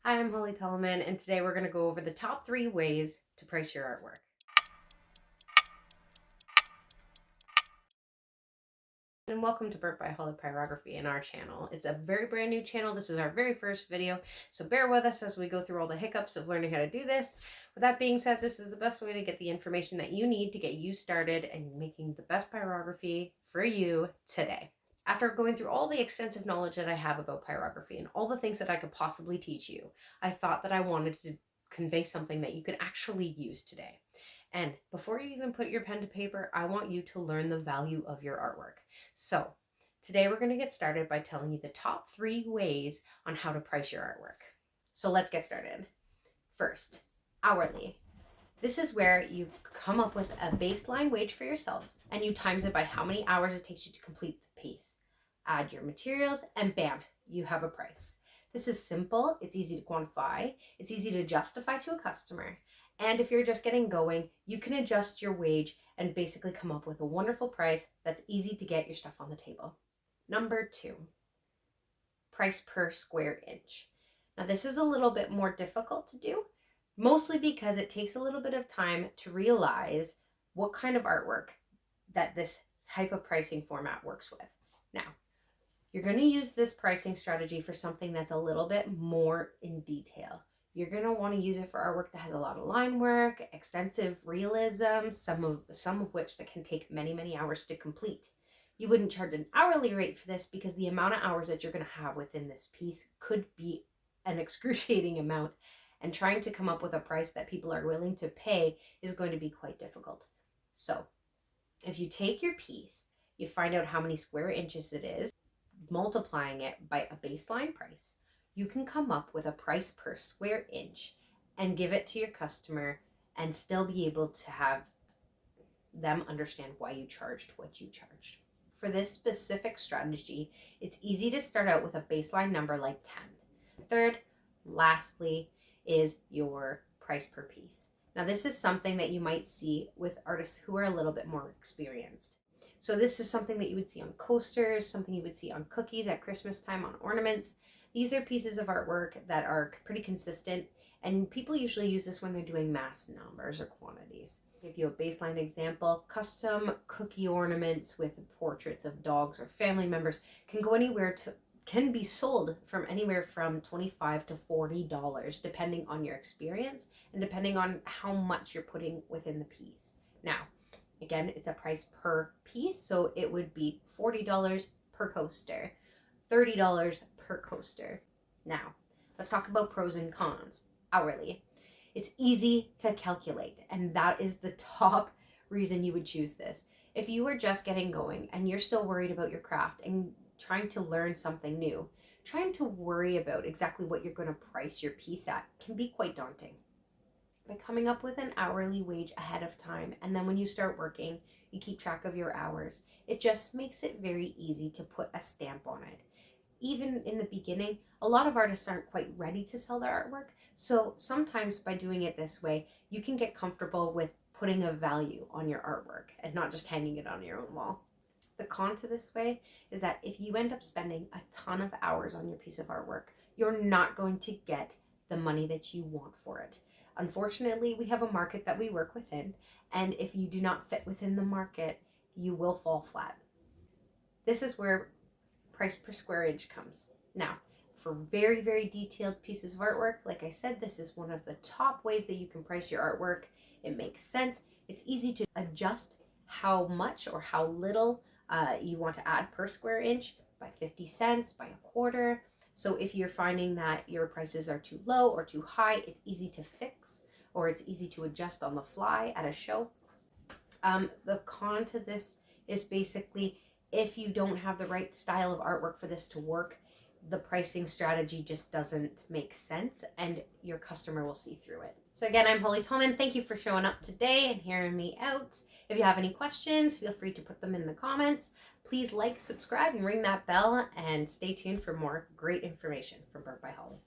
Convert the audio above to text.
Hi, I'm Holly Telemann, and today we're going to go over the top 3 ways to price your artwork. And welcome to Burnt by Holly Pyrography in our channel. It's a very brand new channel. This is our very first video, so bear with us as we go through all the hiccups of learning how to do this. With that being said, this is the best way to get the information that you need to get you started and making the best pyrography for you today. After going through all the extensive knowledge that I have about pyrography and all the things that I could possibly teach you, I thought that I wanted to convey something that you can actually use today. And before you even put your pen to paper, I want you to learn the value of your artwork. So today we're going to get started by telling you the top 3 ways on how to price your artwork. So let's get started. First, hourly. This is where you come up with a baseline wage for yourself and you times it by how many hours it takes you to complete the piece. Add your materials and bam, you have a price. This is simple, it's easy to quantify, it's easy to justify to a customer. And if you're just getting going, you can adjust your wage and basically come up with a wonderful price that's easy to get your stuff on the table. Number 2, price per square inch. Now this is a little bit more difficult to do, mostly because it takes a little bit of time to realize what kind of artwork that this type of pricing format works with. Now, you're going to use this pricing strategy for something that's a little bit more in detail. You're going to want to use it for artwork that has a lot of line work, extensive realism, some of which that can take many, many hours to complete. You wouldn't charge an hourly rate for this because the amount of hours that you're going to have within this piece could be an excruciating amount, and trying to come up with a price that people are willing to pay is going to be quite difficult. So if you take your piece, you find out how many square inches it is, multiplying it by a baseline price, you can come up with a price per square inch and give it to your customer and still be able to have them understand why you charged what you charged. For this specific strategy, it's easy to start out with a baseline number like 10. Third, lastly, is your price per piece. Now, this is something that you might see with artists who are a little bit more experienced. So this is something that you would see on coasters, something you would see on cookies at Christmas time, on ornaments. These are pieces of artwork that are pretty consistent, and people usually use this when they're doing mass numbers or quantities. I'll give you a baseline example. Custom cookie ornaments with portraits of dogs or family members can be sold from anywhere from $25 to $40, depending on your experience and depending on how much you're putting within the piece. Now, again, it's a price per piece, so it would be $40 per coaster, $30 per coaster. Now, let's talk about pros and cons. Hourly. It's easy to calculate, and that is the top reason you would choose this. If you are just getting going and you're still worried about your craft and trying to learn something new, trying to worry about exactly what you're going to price your piece at can be quite daunting. By coming up with an hourly wage ahead of time, and then when you start working, you keep track of your hours, it just makes it very easy to put a stamp on it. Even in the beginning, a lot of artists aren't quite ready to sell their artwork, so sometimes by doing it this way, you can get comfortable with putting a value on your artwork and not just hanging it on your own wall. The con to this way is that if you end up spending a ton of hours on your piece of artwork, you're not going to get the money that you want for it. Unfortunately, we have a market that we work within, and if you do not fit within the market, you will fall flat. This is where price per square inch comes. Now, for very, very detailed pieces of artwork, like I said, this is one of the top ways that you can price your artwork. It makes sense. It's easy to adjust how much or how little you want to add per square inch by 50 cents, by a quarter. So if you're finding that your prices are too low or too high, it's easy to fix, or it's easy to adjust on the fly at a show. The con to this is basically if you don't have the right style of artwork for this to work, the pricing strategy just doesn't make sense and your customer will see through it. So again, I'm Holly Tolman. Thank you for showing up today and hearing me out. If you have any questions, feel free to put them in the comments. Please like, subscribe, and ring that bell, and stay tuned for more great information from Burnt by Holly.